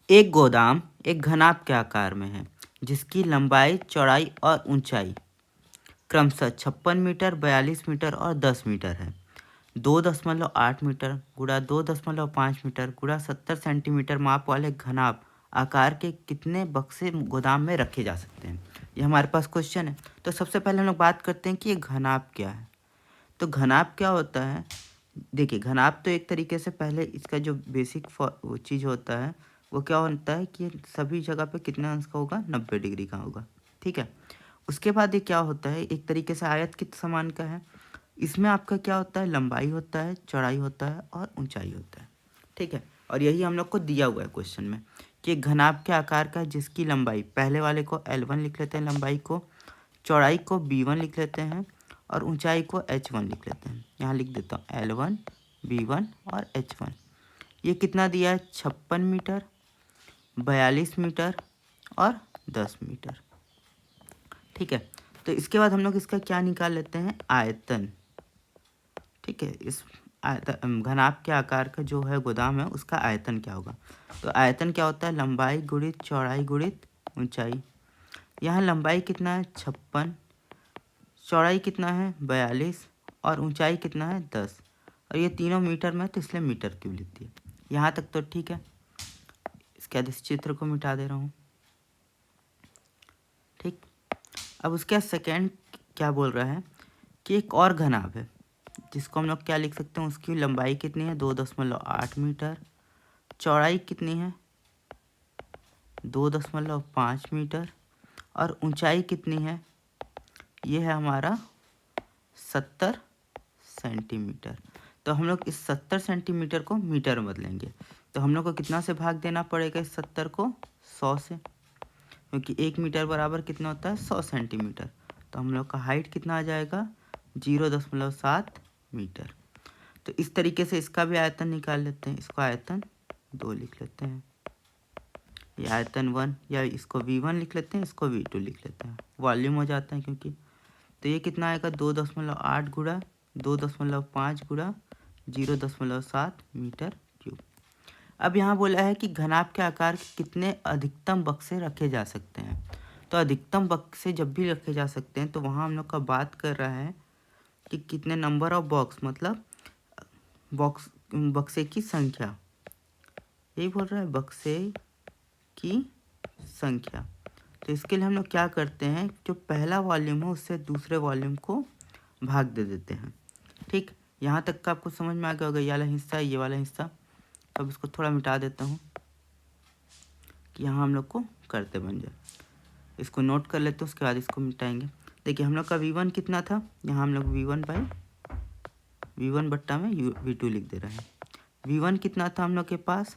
एक गोदाम एक घनाभ के आकार में है जिसकी लंबाई, चौड़ाई और ऊंचाई क्रमशः 56 मीटर, 42 मीटर और 10 मीटर है। 2.8 मीटर गुणा 2.5 मीटर गुणा 70 सेंटीमीटर माप वाले घनाभ आकार के कितने बक्से गोदाम में रखे जा सकते हैं? ये हमारे पास क्वेश्चन है। तो सबसे पहले हम लोग बात करते हैं कि ये घनाभ क्या है। तो घनाभ क्या होता है? देखिए, घनाभ तो एक तरीके से पहले इसका जो बेसिक वो चीज़ होता है वो क्या होता है कि सभी जगह पे कितने अंश का होगा, 90 डिग्री का होगा। ठीक है। उसके बाद ये क्या होता है, एक तरीके से आयत के समान का है। इसमें आपका क्या होता है, लंबाई होता है, चौड़ाई होता है और ऊंचाई होता है। ठीक है। और यही हम लोग को दिया हुआ है क्वेश्चन में कि घनाभ के आकार का जिसकी लंबाई, पहले वाले को L1 लिख लेते हैं लंबाई को, चौड़ाई को B1 लिख लेते हैं और ऊंचाई को H1 लिख लेते हैं। यहाँ लिख देता हूँ L1, B1 और H1। ये कितना दिया है, 56 मीटर, 42 मीटर और 10 मीटर। ठीक है। तो इसके बाद हम लोग इसका क्या निकाल लेते हैं, आयतन। ठीक है। इस आयतन घनाभ के आकार का जो है गोदाम है उसका आयतन क्या होगा। तो आयतन क्या होता है, लंबाई गुणित चौड़ाई गुणित ऊंचाई। यहाँ लंबाई कितना है, 56, चौड़ाई कितना है, 42 और ऊंचाई कितना है, 10। और ये तीनों मीटर में तो इसलिए मीटर क्यूब लिख दिया। यहाँ तक तो ठीक है। इसके बाद इस चित्र को मिटा दे रहा हूँ। ठीक। अब उसके सेकेंड क्या बोल रहा है कि एक और घनाभ है जिसको हम लोग क्या लिख सकते हैं, उसकी लंबाई कितनी है, 2.8 मीटर, चौड़ाई कितनी है, 2.5 मीटर और ऊंचाई कितनी है, ये है हमारा 70 सेंटीमीटर। तो हम लोग इस 70 सेंटीमीटर को मीटर में बदलेंगे। तो हम लोग को कितना से भाग देना पड़ेगा इस 70 को, 100 से, क्योंकि 1 मीटर बराबर कितना होता है, 100 सेंटीमीटर। तो हम लोग का हाइट कितना आ जाएगा, 0.7 मीटर। तो इस तरीके से इसका भी आयतन निकाल लेते हैं। इसको आयतन 2 लिख लेते हैं, ये आयतन 1, या इसको V1 लिख लेते हैं, इसको V2 लिख लेते हैं, वॉल्यूम हो जाता है क्योंकि। तो ये कितना आएगा, 2.8 गुणा 2.5 गुणा 0.7 मीटर क्यूब। अब यहाँ बोला है कि घनाभ के आकार के कितने अधिकतम बक्से रखे जा सकते हैं। तो अधिकतम बक्से जब भी रखे जा सकते हैं तो वहाँ हम लोग का बात कर रहा है कि कितने नंबर ऑफ बॉक्स, मतलब बक्से की संख्या, यही बोल रहा है, बक्से की संख्या। तो इसके लिए हम लोग क्या करते हैं, जो पहला वॉल्यूम है उससे दूसरे वॉल्यूम को भाग दे देते हैं। ठीक। यहाँ तक का आपको समझ में आ गया होगा, ये वाला हिस्सा, ये वाला हिस्सा। तो अब इसको थोड़ा मिटा देता हूँ कि यहाँ हम लोग को करते बन जाए। इसको नोट कर लेते हैं, उसके बाद इसको मिटाएंगे। देखिए, हम लोग का V1 कितना था, यहाँ हम लोग V1 बट्टा में V2 लिख दे रहे हैं। V1 कितना था हम लोग के पास,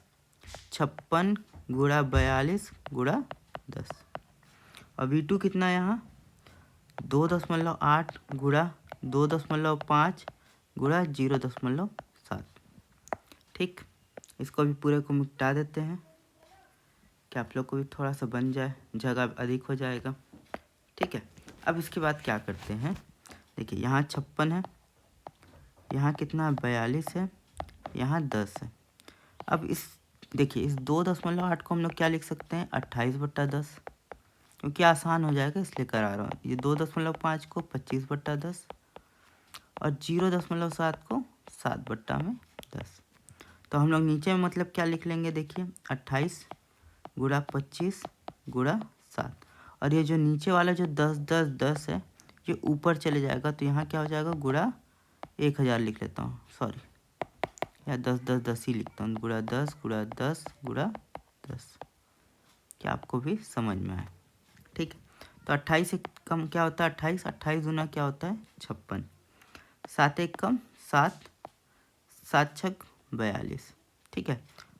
56 गुणा 42 गुणा 10। और V2 कितना है यहाँ, 2.8 गुणा 2.5 गुणा 0.7। ठीक। इसको भी पूरे को मिटा देते हैं कि आप लोग को भी थोड़ा सा बन जाए, जगह अधिक हो जाएगा। ठीक है। अब इसके बाद क्या करते हैं, देखिए यहाँ 56 है, यहाँ कितना 42 है, यहाँ 10 है। अब देखिए इस 2.8 को हम लोग क्या लिख सकते हैं, 28/10, क्योंकि आसान हो जाएगा इसलिए करा रहा हूँ। ये 2.5 को 25/10 और 0.7 को 7/10। तो हम लोग नीचे में मतलब क्या लिख लेंगे, देखिए 28 गुणा 25 गुणा 7। और ये जो नीचे वाला जो 10 10 10 है ये ऊपर चले जाएगा, तो यहाँ क्या हो जाएगा, गुणा 1000 लिख लेता हूँ, सॉरी, या 10 10 10 ही लिखता हूँ, गुणा 10 गुणा 10 गुणा 10, क्या आपको भी समझ में आए। ठीक। तो 28 से कम क्या होता है, 28, 28 गुना क्या होता है, 56, 7 एक कम 7, 7 छक 42। ठीक है।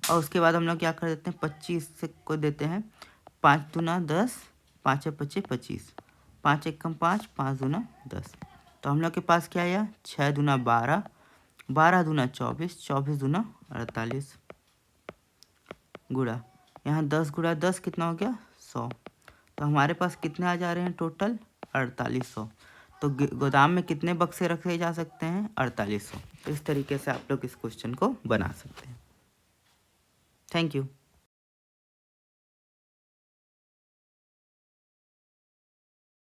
और उसके बाद हम लोग क्या कर देते हैं, 25 से को देते हैं 5 दूना 10, 5 5 25, 5 एक कम 5, 5 दूना 10। तो हम लोग के पास क्या आया, 6 दूना 12, 12 दूना 24, 24 दूना 48 गुणा, यहाँ 10 गुणा 10 कितना हो गया, 100। तो हमारे पास कितने आ जा रहे हैं टोटल, 4800। तो गोदाम में कितने बक्से रखे जा सकते हैं, 4800। तो इस तरीके से आप लोग इस क्वेश्चन को बना सकते हैं। Thank you.